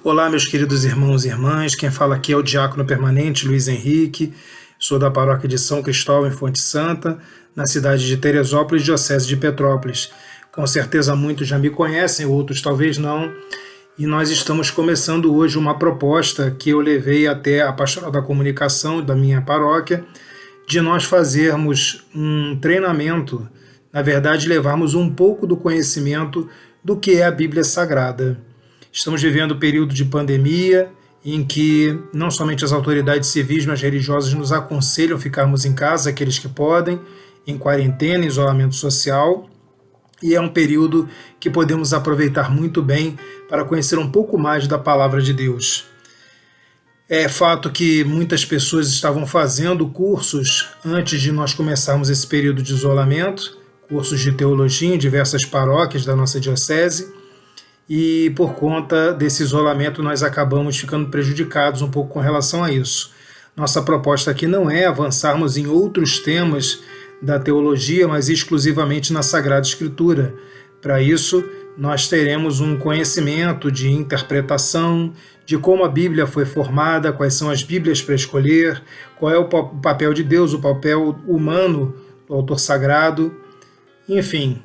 Olá, meus queridos irmãos e irmãs, quem fala aqui é o diácono permanente Luiz Henrique, sou da paróquia de São Cristóvão em Fonte Santa, na cidade de Teresópolis, diocese de Petrópolis. Com certeza muitos já me conhecem, outros talvez não, e nós estamos começando hoje uma proposta que eu levei até a Pastoral da Comunicação da minha paróquia, de nós fazermos um treinamento, na verdade levarmos um pouco do conhecimento do que é a Bíblia Sagrada. Estamos vivendo um período de pandemia em que não somente as autoridades civis, mas religiosas nos aconselham ficarmos em casa, aqueles que podem, em quarentena, em isolamento social, e é um período que podemos aproveitar muito bem para conhecer um pouco mais da Palavra de Deus. É fato que muitas pessoas estavam fazendo cursos antes de nós começarmos esse período de isolamento, cursos de teologia em diversas paróquias da nossa diocese, e por conta desse isolamento nós acabamos ficando prejudicados um pouco com relação a isso. Nossa proposta aqui não é avançarmos em outros temas da teologia, mas exclusivamente na Sagrada Escritura. Para isso, nós teremos um conhecimento de interpretação, de como a Bíblia foi formada, quais são as Bíblias para escolher, qual é o papel de Deus, o papel humano do autor sagrado, enfim,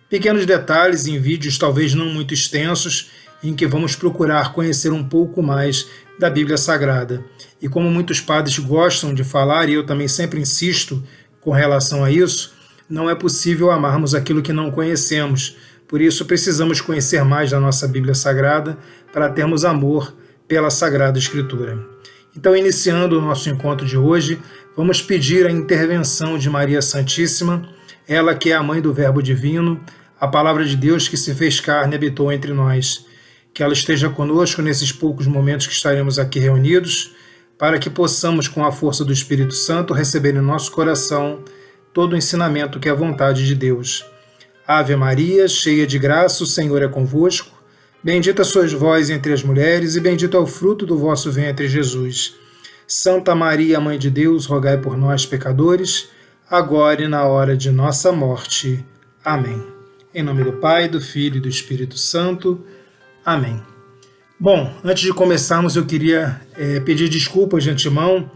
pequenos detalhes em vídeos talvez não muito extensos, em que vamos procurar conhecer um pouco mais da Bíblia Sagrada. E como muitos padres gostam de falar, e eu também sempre insisto com relação a isso, não é possível amarmos aquilo que não conhecemos. Por isso precisamos conhecer mais da nossa Bíblia Sagrada para termos amor pela Sagrada Escritura. Então, iniciando o nosso encontro de hoje, vamos pedir a intervenção de Maria Santíssima, ela que é a mãe do Verbo Divino, a palavra de Deus que se fez carne e habitou entre nós. Que ela esteja conosco nesses poucos momentos que estaremos aqui reunidos, para que possamos, com a força do Espírito Santo, receber em nosso coração todo o ensinamento que é a vontade de Deus. Ave Maria, cheia de graça, o Senhor é convosco. Bendita sois vós entre as mulheres, e bendito é o fruto do vosso ventre, Jesus. Santa Maria, Mãe de Deus, rogai por nós, pecadores, agora e na hora de nossa morte. Amém. Em nome do Pai, do Filho e do Espírito Santo. Amém. Bom, antes de começarmos, eu queria pedir desculpas de antemão,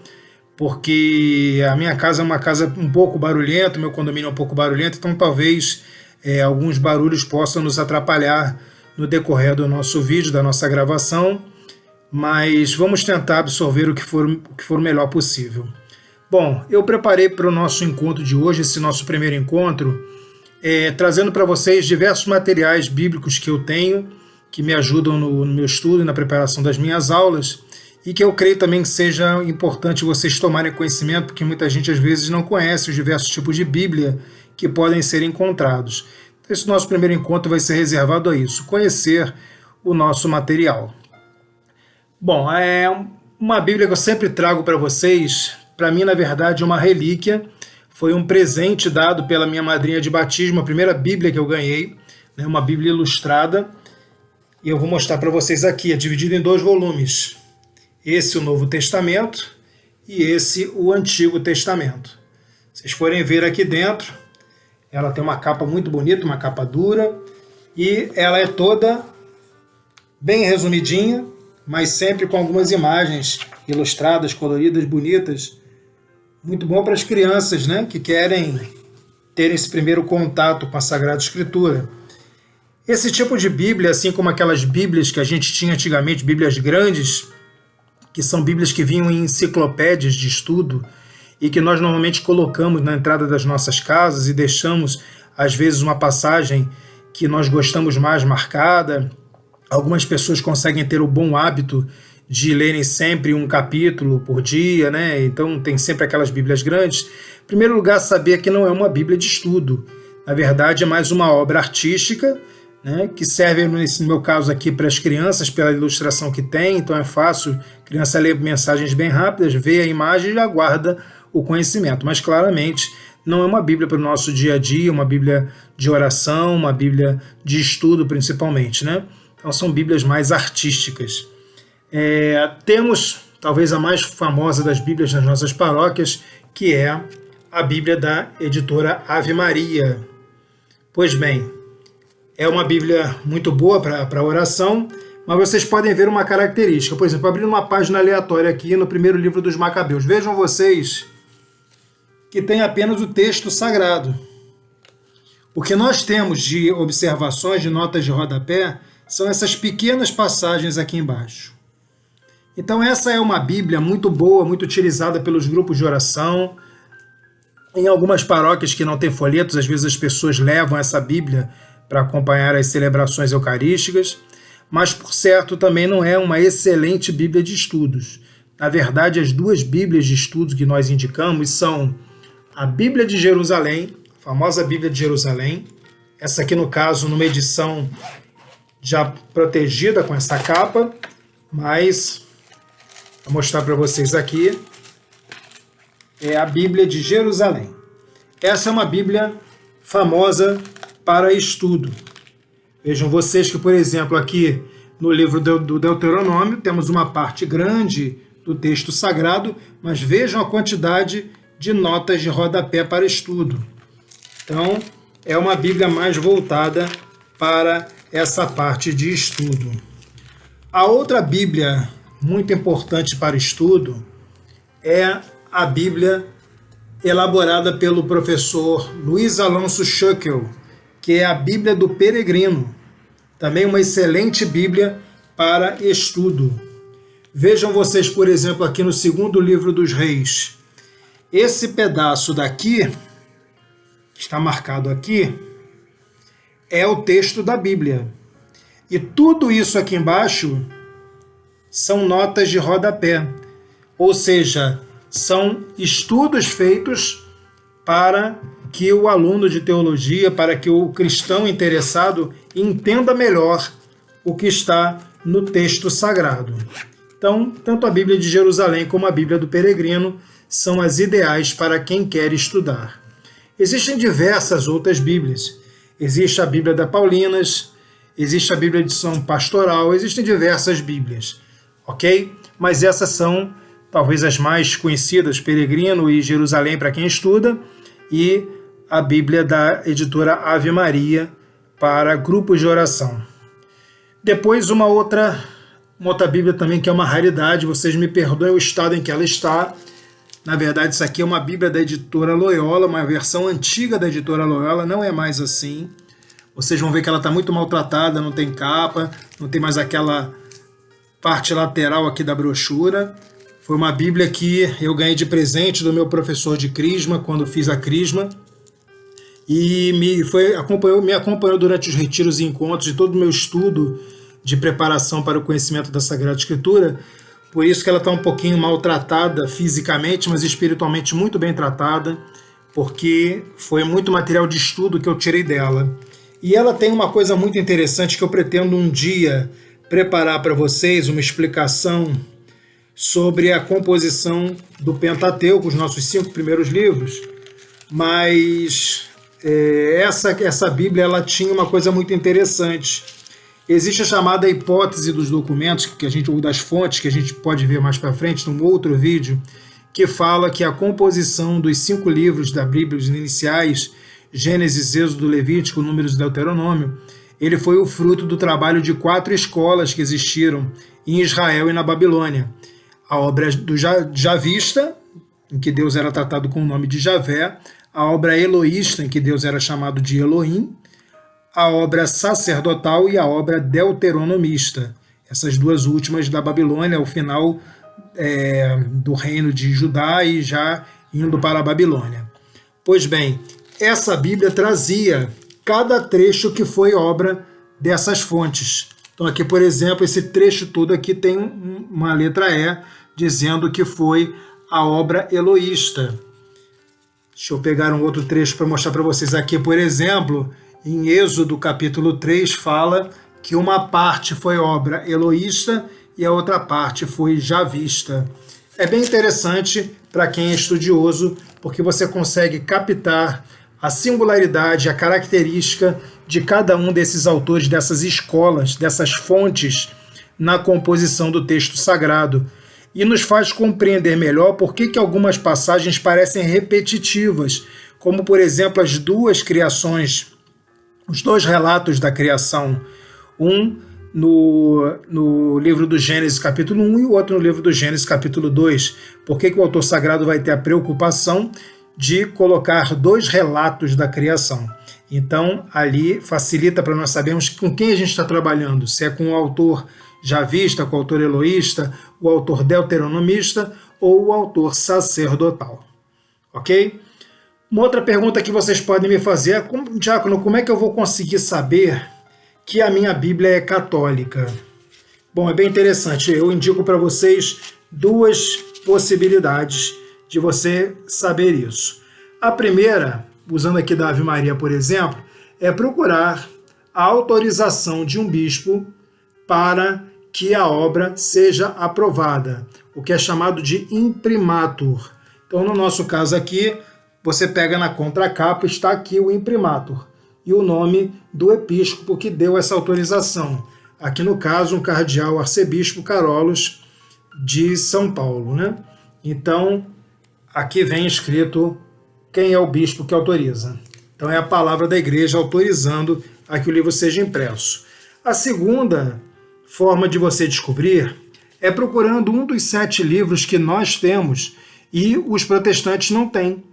porque a minha casa é uma casa um pouco barulhenta, meu condomínio é um pouco barulhento, então talvez alguns barulhos possam nos atrapalhar no decorrer do nosso vídeo, da nossa gravação, mas vamos tentar absorver o que for o melhor possível. Bom, eu preparei para o nosso encontro de hoje, esse nosso primeiro encontro, trazendo para vocês diversos materiais bíblicos que eu tenho, que me ajudam no meu estudo e na preparação das minhas aulas, e que eu creio também que seja importante vocês tomarem conhecimento, porque muita gente às vezes não conhece os diversos tipos de Bíblia que podem ser encontrados. Então, esse nosso primeiro encontro vai ser reservado a isso, conhecer o nosso material. Bom, é uma Bíblia que eu sempre trago para vocês. Para mim, na verdade, é uma relíquia, foi um presente dado pela minha madrinha de batismo, a primeira Bíblia que eu ganhei, né, uma Bíblia ilustrada, e eu vou mostrar para vocês aqui, é dividido em 2 volumes, esse o Novo Testamento e esse o Antigo Testamento. Se vocês forem ver aqui dentro, ela tem uma capa muito bonita, uma capa dura, e ela é toda bem resumidinha, mas sempre com algumas imagens ilustradas, coloridas, bonitas. Muito bom para as crianças, né, que querem ter esse primeiro contato com a Sagrada Escritura. Esse tipo de Bíblia, assim como aquelas Bíblias que a gente tinha antigamente, Bíblias grandes, que são Bíblias que vinham em enciclopédias de estudo e que nós normalmente colocamos na entrada das nossas casas e deixamos, às vezes, uma passagem que nós gostamos mais marcada. Algumas pessoas conseguem ter o bom hábito de lerem sempre um capítulo por dia, né? Então tem sempre aquelas Bíblias grandes. Em primeiro lugar, saber que não é uma Bíblia de estudo. Na verdade, é mais uma obra artística, né? Que serve, nesse meu caso aqui, para as crianças, pela ilustração que tem. Então é fácil, a criança lê mensagens bem rápidas, vê a imagem e aguarda o conhecimento. Mas claramente não é uma Bíblia para o nosso dia a dia, uma Bíblia de oração, uma Bíblia de estudo principalmente, né? Então são Bíblias mais artísticas. Temos talvez a mais famosa das Bíblias nas nossas paróquias, que é a Bíblia da editora Ave Maria. Pois bem, é uma Bíblia muito boa para oração, mas vocês podem ver uma característica. Por exemplo, abrindo uma página aleatória aqui no primeiro livro dos Macabeus. Vejam vocês que tem apenas o texto sagrado. O que nós temos de observações, de notas de rodapé, são essas pequenas passagens aqui embaixo. Então essa é uma Bíblia muito boa, muito utilizada pelos grupos de oração. Em algumas paróquias que não tem folhetos, às vezes as pessoas levam essa Bíblia para acompanhar as celebrações eucarísticas, mas por certo também não é uma excelente Bíblia de estudos. Na verdade, as duas Bíblias de estudos que nós indicamos são a Bíblia de Jerusalém, a famosa Bíblia de Jerusalém, essa aqui no caso numa edição já protegida com essa capa, mas vou mostrar para vocês aqui, é a Bíblia de Jerusalém. Essa é uma Bíblia famosa para estudo. Vejam vocês que, por exemplo, aqui no livro do Deuteronômio temos uma parte grande do texto sagrado, mas vejam a quantidade de notas de rodapé para estudo. Então, é uma Bíblia mais voltada para essa parte de estudo. A outra Bíblia muito importante para estudo é a Bíblia elaborada pelo professor Luiz Alonso Schöckel, que é a Bíblia do Peregrino. Também uma excelente Bíblia para estudo. Vejam vocês, por exemplo, aqui no segundo livro dos Reis. Esse pedaço daqui, que está marcado aqui, é o texto da Bíblia. E tudo isso aqui embaixo são notas de rodapé. Ou seja, são estudos feitos para que o aluno de teologia, para que o cristão interessado entenda melhor o que está no texto sagrado. Então, tanto a Bíblia de Jerusalém como a Bíblia do Peregrino são as ideais para quem quer estudar. Existem diversas outras Bíblias. Existe a Bíblia da Paulinas, existe a Bíblia de São Pastoral, existem diversas Bíblias, ok? Mas essas são talvez as mais conhecidas, Peregrino e Jerusalém para quem estuda, e a Bíblia da editora Ave Maria para grupos de oração. Depois uma outra Bíblia também que é uma raridade, vocês me perdoem o estado em que ela está. Na verdade, isso aqui é uma Bíblia da editora Loyola, uma versão antiga da editora Loyola, não é mais assim. Vocês vão ver que ela está muito maltratada, não tem capa, não tem mais aquela parte lateral aqui da brochura. Foi uma Bíblia que eu ganhei de presente do meu professor de Crisma, quando fiz a Crisma, e me acompanhou durante os retiros e encontros de todo o meu estudo de preparação para o conhecimento da Sagrada Escritura. Por isso que ela está um pouquinho maltratada fisicamente, mas espiritualmente muito bem tratada, porque foi muito material de estudo que eu tirei dela. E ela tem uma coisa muito interessante que eu pretendo um dia preparar para vocês, uma explicação sobre a composição do Pentateuco, os nossos 5 primeiros livros, mas essa Bíblia ela tinha uma coisa muito interessante. Existe a chamada hipótese dos documentos, ou das fontes, que a gente pode ver mais para frente num outro vídeo, que fala que a composição dos 5 livros da Bíblia, os iniciais, Gênesis, Êxodo, Levítico, Números e Deuteronômio, ele foi o fruto do trabalho de 4 escolas que existiram em Israel e na Babilônia. A obra do Javista, em que Deus era tratado com o nome de Javé, a obra Eloísta, em que Deus era chamado de Elohim, a obra sacerdotal e a obra deuteronomista. Essas duas últimas da Babilônia, ao final do reino de Judá e já indo para a Babilônia. Pois bem, essa Bíblia trazia cada trecho que foi obra dessas fontes. Então aqui, por exemplo, esse trecho todo aqui tem uma letra E, dizendo que foi a obra eloísta. Deixa eu pegar um outro trecho para mostrar para vocês aqui, por exemplo, em Êxodo capítulo 3 fala que uma parte foi obra eloísta e a outra parte foi javista. É bem interessante para quem é estudioso, porque você consegue captar a singularidade, a característica de cada um desses autores, dessas escolas, dessas fontes na composição do texto sagrado. E nos faz compreender melhor por que algumas passagens parecem repetitivas, como, por exemplo, as duas criações, os 2 relatos da criação. Um no livro do Gênesis capítulo 1 e o outro no livro do Gênesis capítulo 2. Por que o autor sagrado vai ter a preocupação de colocar dois relatos da criação? Então, ali facilita para nós sabermos com quem a gente está trabalhando, se é com o autor javista, com o autor eloísta, o autor deuteronomista ou o autor sacerdotal. Ok? Uma outra pergunta que vocês podem me fazer é, diácono, como é que eu vou conseguir saber que a minha Bíblia é católica? Bom, é bem interessante. Eu indico para vocês duas possibilidades de você saber isso. A primeira, usando aqui da Ave Maria, por exemplo, é procurar a autorização de um bispo para que a obra seja aprovada, o que é chamado de imprimatur. Então, no nosso caso aqui, você pega na contracapa, está aqui o imprimatur e o nome do episcopo que deu essa autorização. Aqui no caso, um cardeal arcebispo Carolos de São Paulo, né? Então, aqui vem escrito quem é o bispo que autoriza. Então, é a palavra da igreja autorizando a que o livro seja impresso. A segunda forma de você descobrir é procurando um dos 7 livros que nós temos e os protestantes não têm,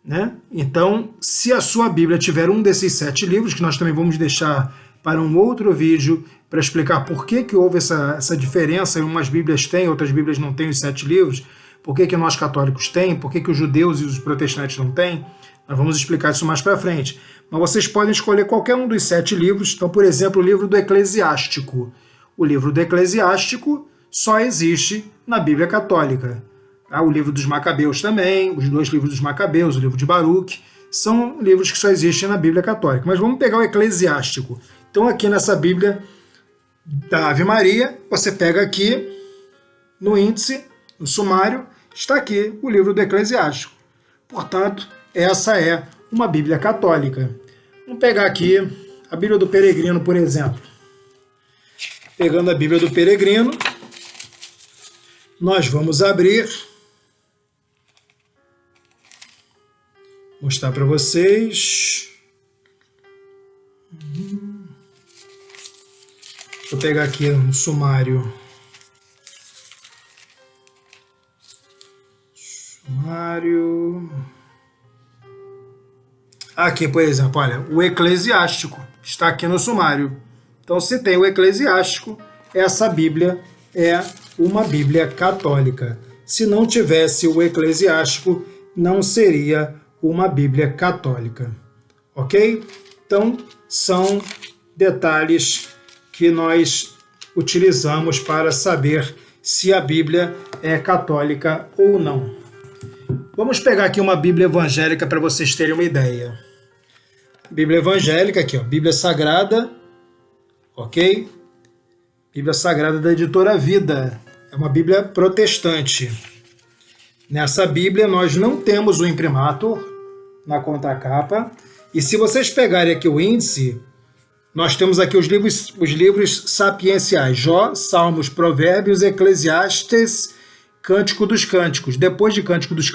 né? Então, se a sua Bíblia tiver um desses 7 livros, que nós também vamos deixar para um outro vídeo para explicar por que houve essa diferença, umas Bíblias têm, outras Bíblias não têm os 7 livros, por que nós católicos têm, por que os judeus e os protestantes não têm, nós vamos explicar isso mais para frente. Mas vocês podem escolher qualquer um dos 7 livros. Então, por exemplo, o livro do Eclesiástico. O livro do Eclesiástico só existe na Bíblia Católica. O livro dos Macabeus também, os 2 livros dos Macabeus, o livro de Baruque, são livros que só existem na Bíblia Católica. Mas vamos pegar o Eclesiástico. Então, aqui nessa Bíblia da Ave Maria, você pega aqui no índice, no sumário, está aqui o livro do Eclesiástico. Portanto, essa é uma Bíblia católica. Vamos pegar aqui a Bíblia do Peregrino, por exemplo. Pegando a Bíblia do Peregrino, nós vamos abrir, mostrar para vocês. Vou pegar aqui no sumário. Aqui, por exemplo, olha, o Eclesiástico está aqui no sumário. Então, se tem o Eclesiástico, essa Bíblia é uma Bíblia católica. Se não tivesse o Eclesiástico, não seria uma Bíblia católica. Ok? Então, são detalhes que nós utilizamos para saber se a Bíblia é católica ou não. Vamos pegar aqui uma Bíblia evangélica para vocês terem uma ideia. Bíblia evangélica aqui, ó, Bíblia Sagrada, ok? Bíblia Sagrada da Editora Vida. É uma Bíblia protestante. Nessa Bíblia nós não temos o imprimatur na contracapa. E se vocês pegarem aqui o índice, nós temos aqui os livros sapienciais: Jó, Salmos, Provérbios, Eclesiastes, Cântico dos Cânticos. Depois de Cântico dos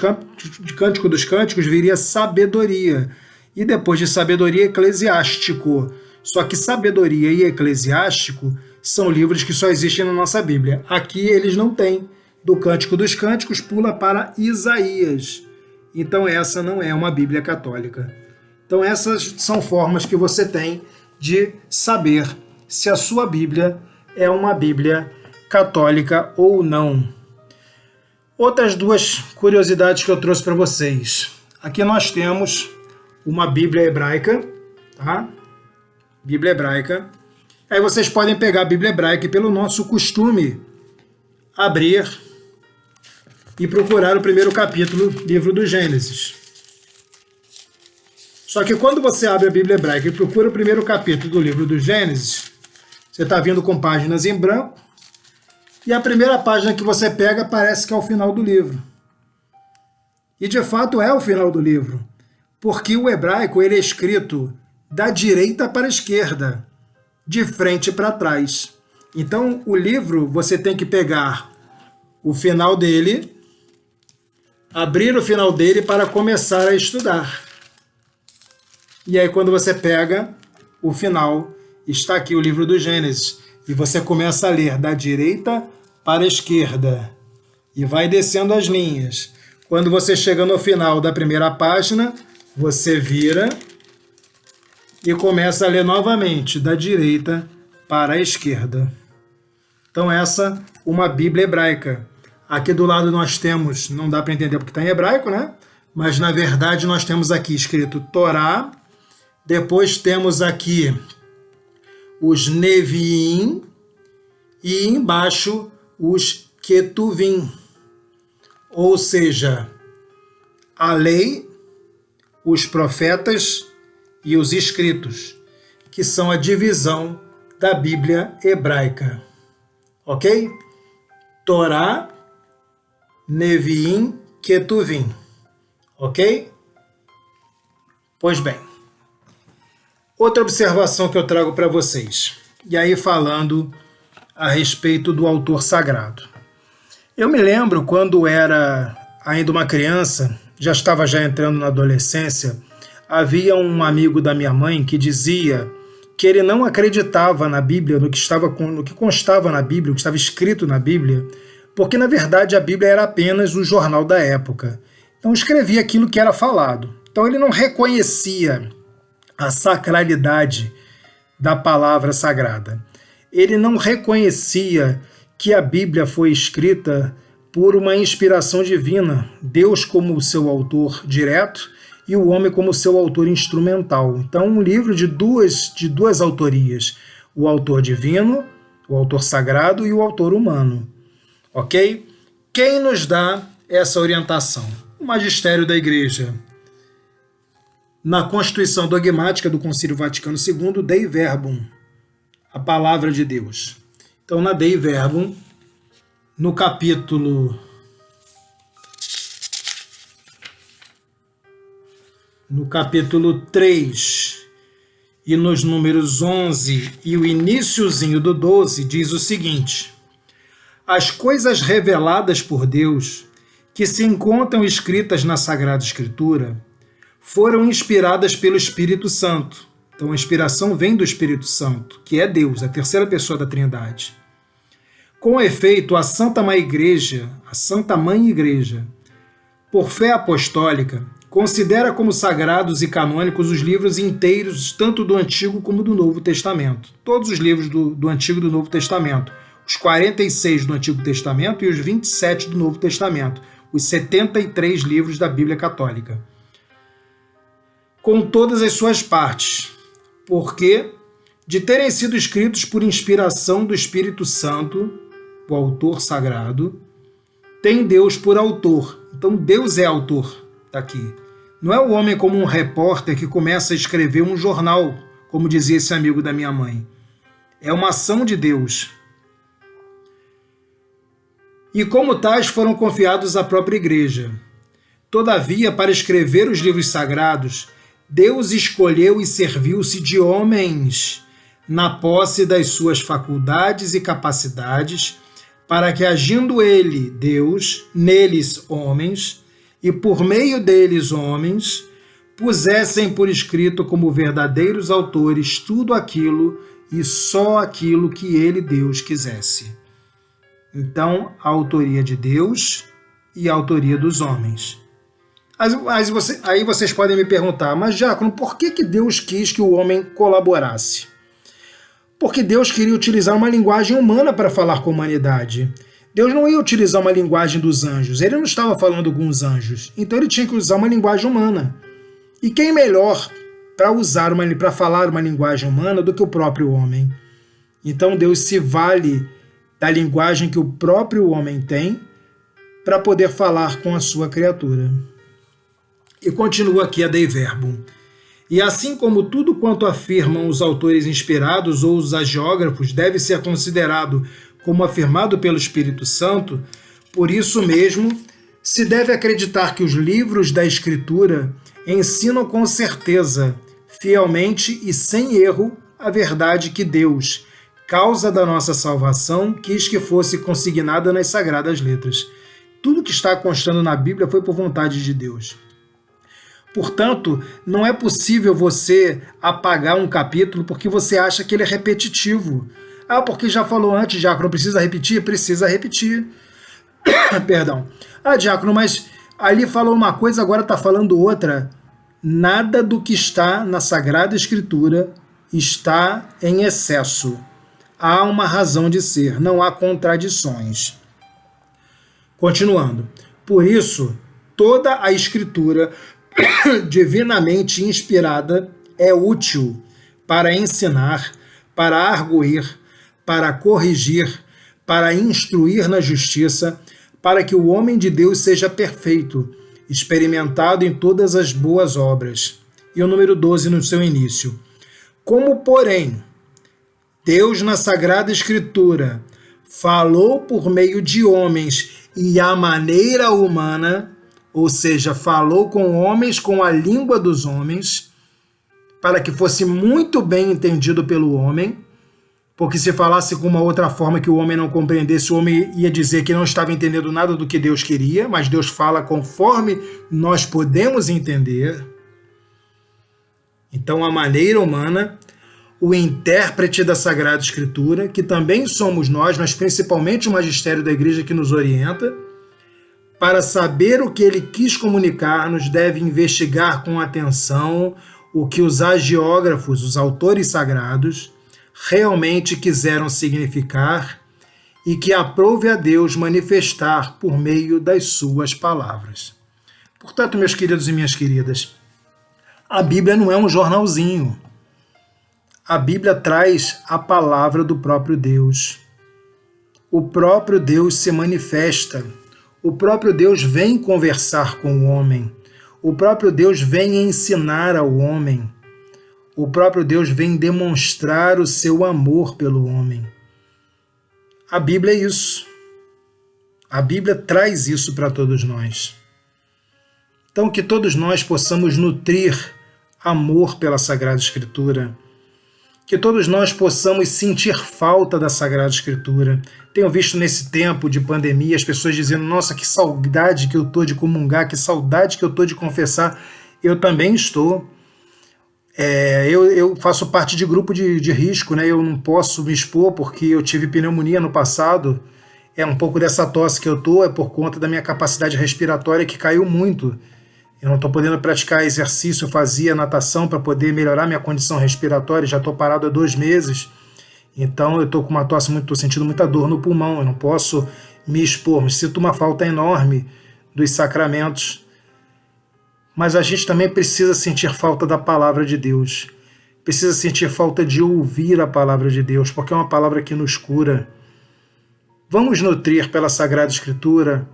Cânticos viria Sabedoria. E depois de Sabedoria, Eclesiástico. Só que Sabedoria e Eclesiástico são livros que só existem na nossa Bíblia. Aqui eles não têm. Do Cântico dos Cânticos pula para Isaías. Então essa não é uma Bíblia católica. Então essas são formas que você tem de saber se a sua Bíblia é uma Bíblia católica ou não. Outras duas curiosidades que eu trouxe para vocês. Aqui nós temos uma Bíblia hebraica, tá? Bíblia hebraica. Aí vocês podem pegar a Bíblia hebraica e, pelo nosso costume, abrir e procurar o primeiro capítulo, livro do Gênesis. Só que quando você abre a Bíblia hebraica e procura o primeiro capítulo do livro do Gênesis, você está vindo com páginas em branco, e a primeira página que você pega parece que é o final do livro. E de fato é o final do livro, porque o hebraico ele é escrito da direita para a esquerda, de frente para trás. Então o livro você tem que pegar o final dele, abrir o final dele para começar a estudar. E aí quando você pega o final, está aqui o livro do Gênesis. E você começa a ler da direita para a esquerda e vai descendo as linhas. Quando você chega no final da primeira página, você vira e começa a ler novamente da direita para a esquerda. Então essa é uma Bíblia hebraica. Aqui do lado nós temos, não dá para entender porque está em hebraico, né? Mas na verdade nós temos aqui escrito Torá, depois temos aqui os Neviim e embaixo os Ketuvim, ou seja, a lei, os profetas e os escritos, que são a divisão da Bíblia hebraica. Ok? Torá, Neviim, Ketuvim. Ok? Pois bem. Outra observação que eu trago para vocês. E aí falando a respeito do autor sagrado. Eu me lembro quando era ainda uma criança, já estava entrando na adolescência, havia um amigo da minha mãe que dizia que ele não acreditava na Bíblia, no que constava na Bíblia, o que estava escrito na Bíblia, porque na verdade a Bíblia era apenas o jornal da época. Então escrevia aquilo que era falado. Então ele não reconhecia a sacralidade da palavra sagrada. Ele não reconhecia que a Bíblia foi escrita por uma inspiração divina, Deus como seu autor direto e o homem como seu autor instrumental. Então, um livro de duas autorias, o autor divino, o autor sagrado e o autor humano. Ok? Quem nos dá essa orientação? O magistério da Igreja. Na Constituição Dogmática do Concílio Vaticano II, Dei Verbum, a palavra de Deus. Então, na Dei Verbum, no capítulo 3 e nos números 11 e o iniciozinho do 12, diz o seguinte: as coisas reveladas por Deus, que se encontram escritas na Sagrada Escritura, foram inspiradas pelo Espírito Santo. Então a inspiração vem do Espírito Santo, que é Deus, a terceira pessoa da Trindade. Com efeito, a Santa Mãe Igreja, por fé apostólica, considera como sagrados e canônicos os livros inteiros, tanto do Antigo como do Novo Testamento. Todos os livros do Antigo e do Novo Testamento. Os 46 do Antigo Testamento e os 27 do Novo Testamento. Os 73 livros da Bíblia Católica. Com todas as suas partes. Porque, de terem sido escritos por inspiração do Espírito Santo, o autor sagrado, tem Deus por autor. Então Deus é autor daqui. Não é o homem como um repórter que começa a escrever um jornal, como dizia esse amigo da minha mãe. É uma ação de Deus. E como tais foram confiados à própria Igreja. Todavia, para escrever os livros sagrados, Deus escolheu e serviu-se de homens na posse das suas faculdades e capacidades, para que, agindo ele, Deus, neles homens, e por meio deles homens, pusessem por escrito como verdadeiros autores tudo aquilo e só aquilo que ele, Deus, quisesse. Então, a autoria de Deus e a autoria dos homens. Aí vocês podem me perguntar, mas Diácono, por que Deus quis que o homem colaborasse? Porque Deus queria utilizar uma linguagem humana para falar com a humanidade. Deus não ia utilizar uma linguagem dos anjos, ele não estava falando com os anjos, então ele tinha que usar uma linguagem humana. E quem melhor para falar uma linguagem humana do que o próprio homem? Então Deus se vale da linguagem que o próprio homem tem para poder falar com a sua criatura. E continua aqui a Dei Verbum. E assim como tudo quanto afirmam os autores inspirados ou os agiógrafos deve ser considerado como afirmado pelo Espírito Santo, por isso mesmo se deve acreditar que os livros da Escritura ensinam com certeza, fielmente e sem erro, a verdade que Deus, causa da nossa salvação, quis que fosse consignada nas Sagradas Letras. Tudo que está constando na Bíblia foi por vontade de Deus. Portanto, não é possível você apagar um capítulo porque você acha que ele é repetitivo. Ah, porque já falou antes, diácono, precisa repetir? Precisa repetir. Perdão. Ah, diácono, mas ali falou uma coisa, agora está falando outra. Nada do que está na Sagrada Escritura está em excesso. Há uma razão de ser, não há contradições. Continuando. Por isso, toda a Escritura divinamente inspirada é útil para ensinar, para arguir, para corrigir, para instruir na justiça, para que o homem de Deus seja perfeito, experimentado em todas as boas obras. E o número 12 no seu início. Como, porém, Deus na Sagrada Escritura falou por meio de homens e à maneira humana, ou seja, falou com homens com a língua dos homens, para que fosse muito bem entendido pelo homem, porque se falasse com uma outra forma que o homem não compreendesse, o homem ia dizer que não estava entendendo nada do que Deus queria, mas Deus fala conforme nós podemos entender. Então, a maneira humana, o intérprete da Sagrada Escritura, que também somos nós, mas principalmente o magistério da Igreja que nos orienta, para saber o que ele quis comunicar-nos, deve investigar com atenção o que os hagiógrafos, os autores sagrados, realmente quiseram significar e que aprove a Deus manifestar por meio das suas palavras. Portanto, meus queridos e minhas queridas, a Bíblia não é um jornalzinho. A Bíblia traz a palavra do próprio Deus. O próprio Deus se manifesta. O próprio Deus vem conversar com o homem. O próprio Deus vem ensinar ao homem. O próprio Deus vem demonstrar o seu amor pelo homem. A Bíblia é isso. A Bíblia traz isso para todos nós. Então, que todos nós possamos nutrir amor pela Sagrada Escritura. Que todos nós possamos sentir falta da Sagrada Escritura. Tenho visto nesse tempo de pandemia as pessoas dizendo: nossa, que saudade que eu estou de comungar, que saudade que eu estou de confessar. Eu também estou. Eu faço parte de grupo de risco, né? Eu não posso me expor porque eu tive pneumonia no passado. Um pouco dessa tosse que eu estou é por conta da minha capacidade respiratória que caiu muito. Eu não estou podendo praticar exercício, eu fazia natação para poder melhorar minha condição respiratória, já estou parado há 2 meses, então eu estou com uma tosse, estou sentindo muita dor no pulmão, eu não posso me expor, me sinto uma falta enorme dos sacramentos. Mas a gente também precisa sentir falta da palavra de Deus, precisa sentir falta de ouvir a palavra de Deus, porque é uma palavra que nos cura. Vamos nutrir pela Sagrada Escritura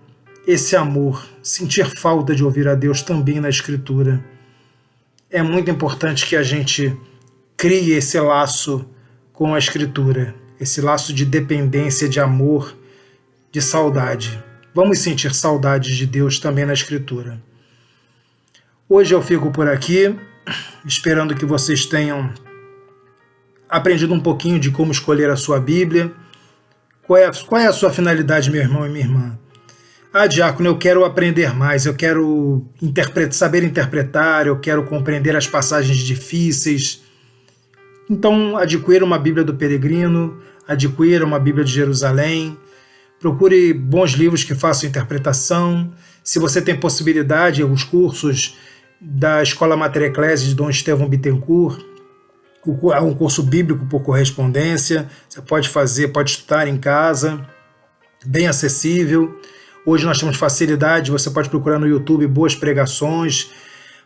esse amor, sentir falta de ouvir a Deus também na Escritura. É muito importante que a gente crie esse laço com a Escritura, esse laço de dependência, de amor, de saudade. Vamos sentir saudade de Deus também na Escritura. Hoje eu fico por aqui, esperando que vocês tenham aprendido um pouquinho de como escolher a sua Bíblia. Qual é a sua finalidade, meu irmão e minha irmã? Ah, diácono, eu quero aprender mais, eu quero saber interpretar, eu quero compreender as passagens difíceis. Então, adquira uma Bíblia do Peregrino, adquira uma Bíblia de Jerusalém, procure bons livros que façam interpretação. Se você tem possibilidade, os cursos da Escola Mater Ecclesiae de Dom Estevão Bittencourt, é um curso bíblico por correspondência, você pode fazer, pode estudar em casa, bem acessível. Hoje nós temos facilidade, você pode procurar no YouTube boas pregações,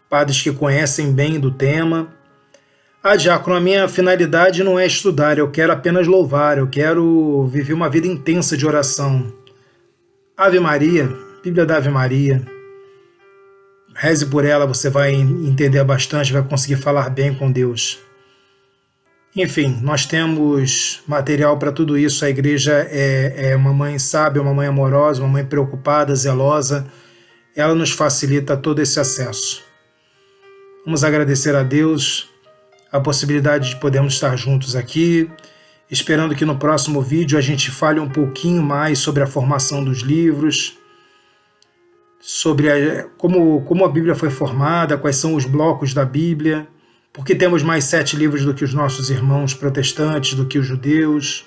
padres que conhecem bem do tema. Ah, diácono, a minha finalidade não é estudar, eu quero apenas louvar, eu quero viver uma vida intensa de oração. Ave Maria, Bíblia da Ave Maria, reze por ela, você vai entender bastante, vai conseguir falar bem com Deus. Enfim, nós temos material para tudo isso. A igreja é uma mãe sábia, uma mãe amorosa, uma mãe preocupada, zelosa. Ela nos facilita todo esse acesso. Vamos agradecer a Deus a possibilidade de podermos estar juntos aqui, esperando que no próximo vídeo a gente fale um pouquinho mais sobre a formação dos livros, sobre como a Bíblia foi formada, quais são os blocos da Bíblia, porque temos mais 7 livros do que os nossos irmãos protestantes, do que os judeus.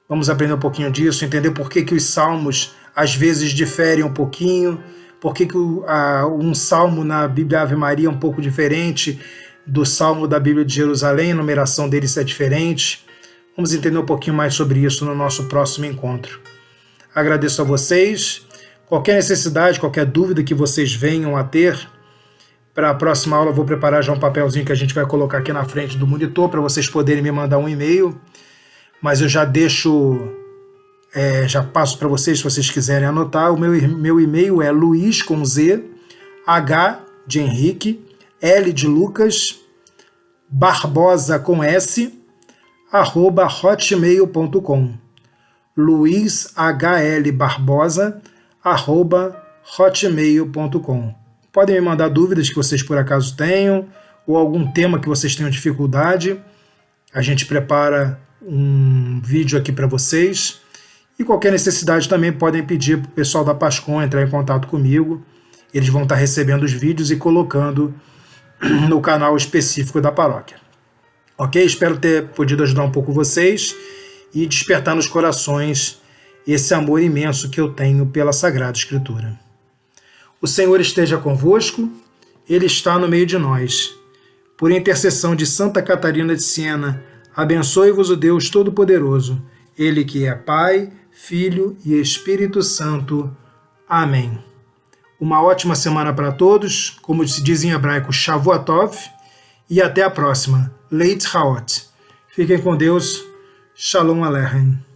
Vamos aprender um pouquinho disso, entender por que os salmos às vezes diferem um pouquinho, por que um salmo na Bíblia Ave Maria é um pouco diferente do salmo da Bíblia de Jerusalém, a numeração deles é diferente. Vamos entender um pouquinho mais sobre isso no nosso próximo encontro. Agradeço a vocês. Qualquer necessidade, qualquer dúvida que vocês venham a ter, para a próxima aula eu vou preparar já um papelzinho que a gente vai colocar aqui na frente do monitor para vocês poderem me mandar um e-mail, mas eu já deixo, já passo para vocês se vocês quiserem anotar. O meu e-mail é Luiz com Z, H de Henrique, L de Lucas, Barbosa com S, @hotmail.com. luizhl.barbosa@hotmail.com. Podem me mandar dúvidas que vocês por acaso tenham, ou algum tema que vocês tenham dificuldade. A gente prepara um vídeo aqui para vocês. E qualquer necessidade também podem pedir para o pessoal da Pascom entrar em contato comigo. Eles vão estar recebendo os vídeos e colocando no canal específico da paróquia. Ok? Espero ter podido ajudar um pouco vocês e despertar nos corações esse amor imenso que eu tenho pela Sagrada Escritura. O Senhor esteja convosco, Ele está no meio de nós. Por intercessão de Santa Catarina de Siena, abençoe-vos o Deus Todo-Poderoso, Ele que é Pai, Filho e Espírito Santo. Amém. Uma ótima semana para todos, como se diz em hebraico, Shavuatov, e até a próxima. Leit Haot. Fiquem com Deus. Shalom Aleichem.